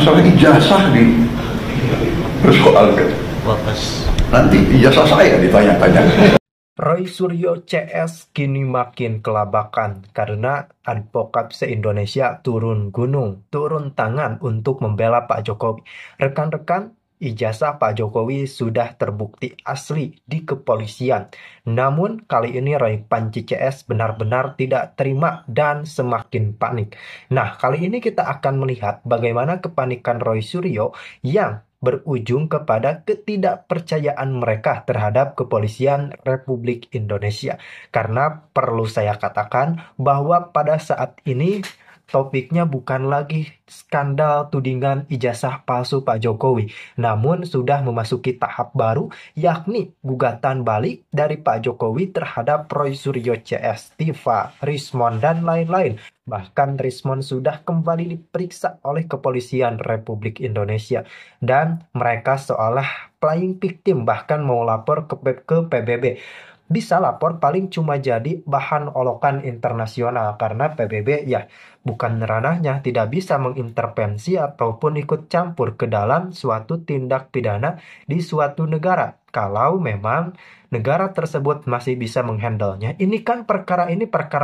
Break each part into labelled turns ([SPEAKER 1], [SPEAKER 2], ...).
[SPEAKER 1] masalah ijazah di persoalkan. Nanti ijazah saya ditanya-tanya.
[SPEAKER 2] Roy Suryo CS kini makin kelabakan karena advokat se-Indonesia turun gunung, turun tangan untuk membela Pak Jokowi. Rekan-rekan, ijazah Pak Jokowi sudah terbukti asli di kepolisian. Namun kali ini Roy Panci CS benar-benar tidak terima dan semakin panik. Nah, kali ini kita akan melihat bagaimana kepanikan Roy Suryo yang berujung kepada ketidakpercayaan mereka terhadap kepolisian Republik Indonesia. Karena perlu saya katakan bahwa pada saat ini topiknya bukan lagi skandal tudingan ijazah palsu Pak Jokowi, namun sudah memasuki tahap baru, yakni gugatan balik dari Pak Jokowi terhadap Roy Suryo CS, Tiva, Rismond, dan lain-lain. Bahkan Rismond sudah kembali diperiksa oleh kepolisian Republik Indonesia, dan mereka seolah playing victim, bahkan mau lapor ke PBB. Bisa lapor paling cuma jadi bahan olokan internasional karena PBB ya bukan ranahnya, tidak bisa mengintervensi ataupun ikut campur ke dalam suatu tindak pidana di suatu negara. Kalau memang negara tersebut masih bisa menghandlenya. Ini kan perkara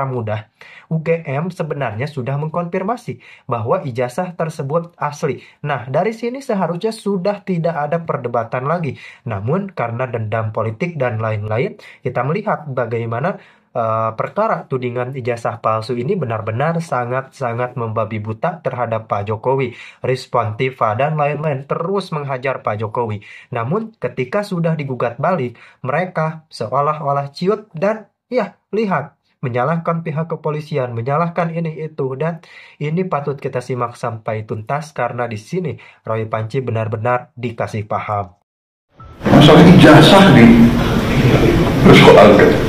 [SPEAKER 2] mudah. UGM sebenarnya sudah mengkonfirmasi bahwa ijazah tersebut asli. Nah, dari sini seharusnya sudah tidak ada perdebatan lagi. Namun karena dendam politik dan lain-lain, kita melihat bagaimana perkara tudingan ijazah palsu ini benar-benar sangat-sangat membabi buta terhadap Pak Jokowi. Rismond, Tiva, dan lain-lain terus menghajar Pak Jokowi. Namun ketika sudah digugat balik, mereka seolah-olah ciut dan ya lihat menyalahkan pihak kepolisian, menyalahkan ini itu, dan ini patut kita simak sampai tuntas karena di sini Roy Panci benar-benar dikasih paham.
[SPEAKER 1] Masalah ijazah di persoalkan.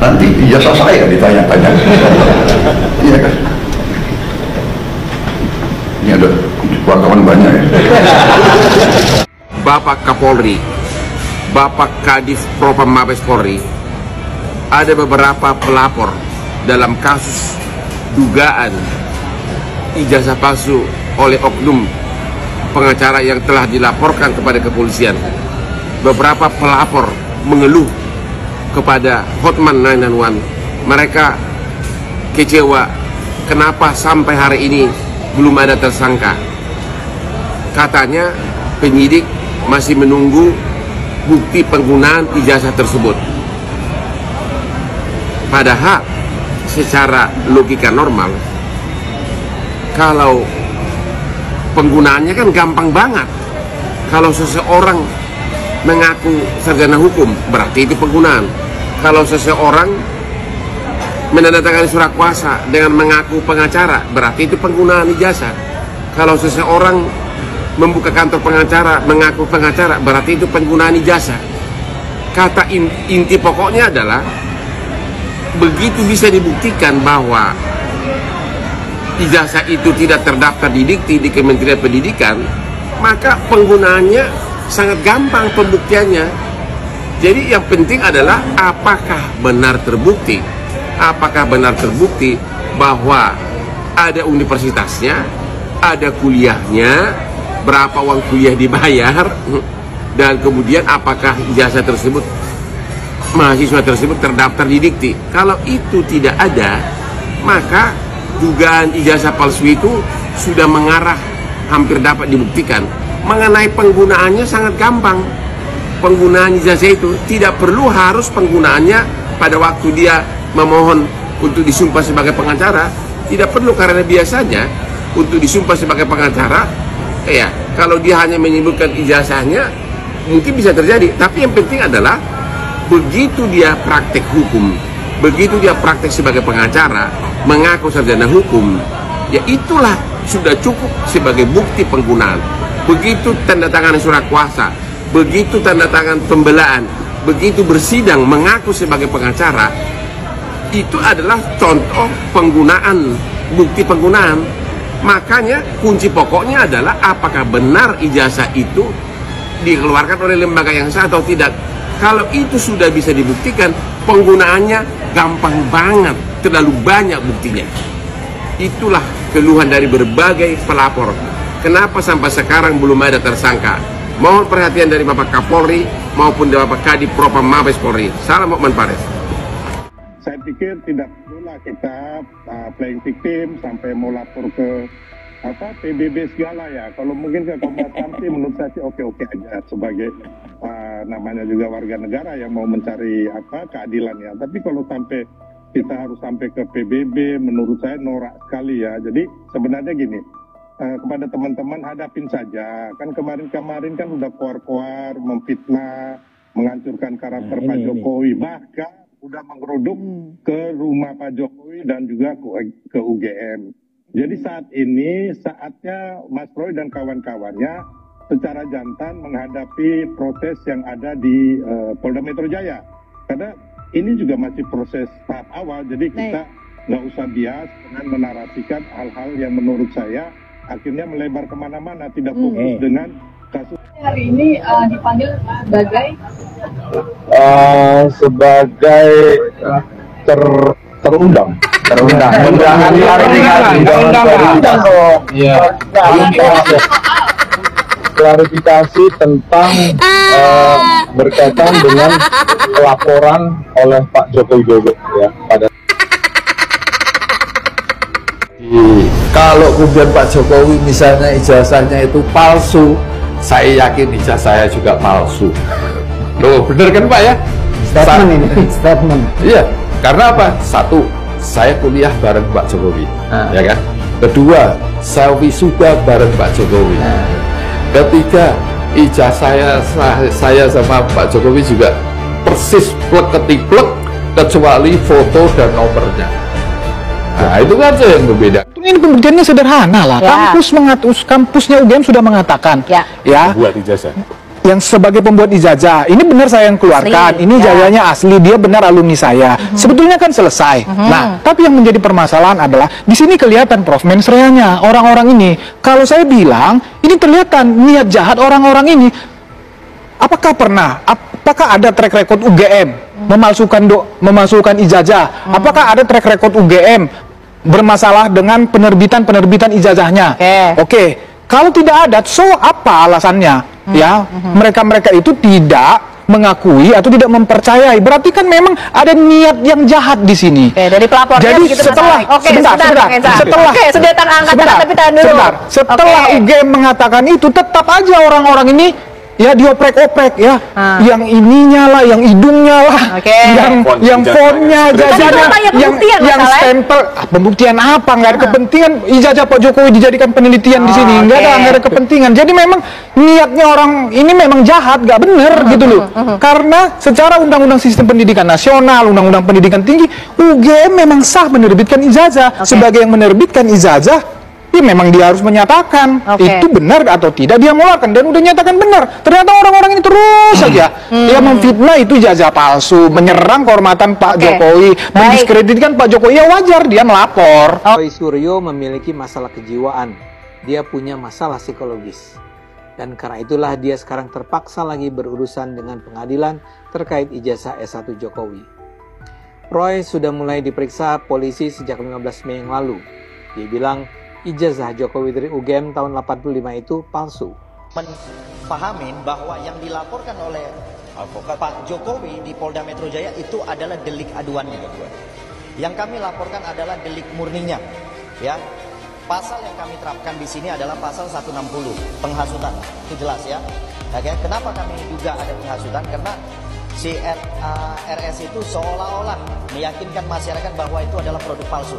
[SPEAKER 1] Nanti ijazah saya ditanya-tanya. Iya kan? Ini ada wartawan banyak ya.
[SPEAKER 3] Bapak Kapolri, Bapak Kadif Propam Mabes Polri, ada beberapa pelapor dalam kasus dugaan ijazah palsu oleh oknum pengacara yang telah dilaporkan kepada kepolisian. Beberapa pelapor mengeluh kepada Hotman 911. Mereka kecewa kenapa sampai hari ini belum ada tersangka. Katanya penyidik masih menunggu bukti penggunaan ijazah tersebut. Padahal secara logika normal, kalau penggunaannya kan gampang banget. Kalau seseorang mengaku sarjana hukum, berarti itu penggunaan. Kalau seseorang menandatangani surat kuasa dengan mengaku pengacara, berarti itu penggunaan ijazah. Kalau seseorang membuka kantor pengacara, mengaku pengacara, berarti itu penggunaan ijazah. Kata inti pokoknya adalah begitu bisa dibuktikan bahwa ijazah itu tidak terdaftar di Dikti di Kementerian Pendidikan, maka penggunaannya sangat gampang pembuktiannya. Jadi yang penting adalah apakah benar terbukti bahwa ada universitasnya, ada kuliahnya, berapa uang kuliah dibayar, dan kemudian apakah ijazah tersebut, mahasiswa tersebut terdaftar di Dikti. Kalau itu tidak ada, maka dugaan ijazah palsu itu sudah mengarah hampir dapat dibuktikan. Mengenai penggunaannya sangat gampang. Penggunaan ijazah itu tidak perlu harus penggunaannya pada waktu dia memohon untuk disumpah sebagai pengacara. Tidak perlu, karena biasanya untuk disumpah sebagai pengacara, ya kalau dia hanya menyebutkan ijazahnya mungkin bisa terjadi. Tapi yang penting adalah begitu dia praktek hukum, begitu dia praktek sebagai pengacara, mengaku sarjana hukum, ya itulah sudah cukup sebagai bukti penggunaan. Begitu tanda tangan surat kuasa, begitu tanda tangan pembelaan, begitu bersidang mengaku sebagai pengacara, itu adalah contoh penggunaan, bukti penggunaan. Makanya kunci pokoknya adalah apakah benar ijazah itu dikeluarkan oleh lembaga yang sah atau tidak. Kalau itu sudah bisa dibuktikan, penggunaannya gampang banget, terlalu banyak buktinya. Itulah keluhan dari berbagai pelapor. kenapa sampai sekarang belum ada tersangka? Mohon perhatian dari Bapak Kapolri maupun dari Bapak Kadif Propam Mabes Polri. Salam Mokman Pares.
[SPEAKER 4] Saya pikir tidak perlulah kita playing victim sampai mau lapor ke PBB segala ya. Kalau mungkin ke Komnas HAM sih menurut saya sih oke-oke aja sebagai namanya juga warga negara yang mau mencari keadilan ya. Tapi kalau sampai kita harus sampai ke PBB, menurut saya norak sekali ya. Jadi sebenarnya gini, kepada teman-teman hadapin saja. Kan kemarin-kemarin kan udah koar-koar, memfitnah, menghancurkan karakter Pak Jokowi, bahkan udah menggeruduk ke rumah Pak Jokowi dan juga ke UGM. Jadi saat ini saatnya Mas Roy dan kawan-kawannya secara jantan menghadapi proses yang ada di Polda Metro Jaya. Karena ini juga masih proses tahap awal, jadi kita nggak usah bias dengan menarasikan hal-hal yang menurut saya akhirnya melebar kemana-mana, tidak fokus dengan kasus.
[SPEAKER 5] Hari ini dipanggil
[SPEAKER 6] sebagai terundang. Undangan klarifikasi tentang berkaitan dengan pelaporan oleh Pak Joko Widodo ya pada.
[SPEAKER 7] Kalau kemudian Pak Jokowi misalnya ijazahnya itu palsu, saya yakin ijazah saya juga palsu. Loh, bener kan Pak ya? Statement. Iya, karena apa? Satu, saya kuliah bareng Pak Jokowi, ya kan? Kedua, saya wisuda bareng Pak Jokowi. Ketiga, ijazah saya sama Pak Jokowi juga persis plek-ketiplek kecuali foto dan nomornya. Nah, itu kan yang berbeda.
[SPEAKER 8] Ini pembuktiannya sederhana lah. Kampusnya UGM sudah mengatakan,
[SPEAKER 6] Buat ijazah.
[SPEAKER 8] Yang sebagai pembuat ijazah, ini benar saya yang keluarkan, ini ijazahnya asli, dia benar alumni saya. Sebetulnya kan selesai. Nah, tapi yang menjadi permasalahan adalah di sini kelihatan Prof mensreanya orang-orang ini. Kalau saya bilang, ini kelihatan niat jahat orang-orang ini. Apakah ada track record UGM memalsukan ijazah? Apakah ada track record UGM bermasalah dengan penerbitan ijazahnya? Oke. Kalau tidak ada, so apa alasannya? Ya, mereka itu tidak mengakui atau tidak mempercayai. Berarti kan memang ada niat yang jahat di sini.
[SPEAKER 5] Dari pelapornya.
[SPEAKER 8] Jadi setelah setelah UGM mengatakan itu, tetap aja orang-orang ini ya dioprek-oprek ya, yang ininya lah, yang hidungnya lah, yang fontnya, ijazahnya, yang stempel. Pembuktian apa? Nggak ada kepentingan ijazah Pak Jokowi dijadikan penelitian di sini, nggak ada kepentingan. Jadi memang niatnya orang ini memang jahat, nggak benar gitu loh. Karena secara Undang-Undang Sistem Pendidikan Nasional, Undang-Undang Pendidikan Tinggi, UGM memang sah menerbitkan ijazah. Sebagai yang menerbitkan ijazah, ya memang dia harus menyatakan itu benar atau tidak dia mengeluarkan, dan udah nyatakan benar. Ternyata orang-orang ini terus saja dia memfitnah itu ijazah palsu, menyerang kehormatan Pak Jokowi, mendiskreditkan Pak Jokowi. Ya wajar dia melapor.
[SPEAKER 9] Roy Suryo memiliki masalah kejiwaan, dia punya masalah psikologis, dan karena itulah dia sekarang terpaksa lagi berurusan dengan pengadilan terkait ijazah S1 Jokowi. Roy sudah mulai diperiksa polisi sejak 15 Mei yang lalu. Dia bilang ijazah Jokowi dari UGM tahun 85 itu palsu.
[SPEAKER 10] Menpahamin bahwa yang dilaporkan oleh Pak Jokowi di Polda Metro Jaya itu adalah delik aduannya. Yang kami laporkan adalah delik murninya. Ya, pasal yang kami terapkan di sini adalah pasal 160 penghasutan. Itu jelas ya. Oke, kenapa kami duga ada penghasutan? Karena si RS itu seolah-olah meyakinkan masyarakat bahwa itu adalah produk palsu.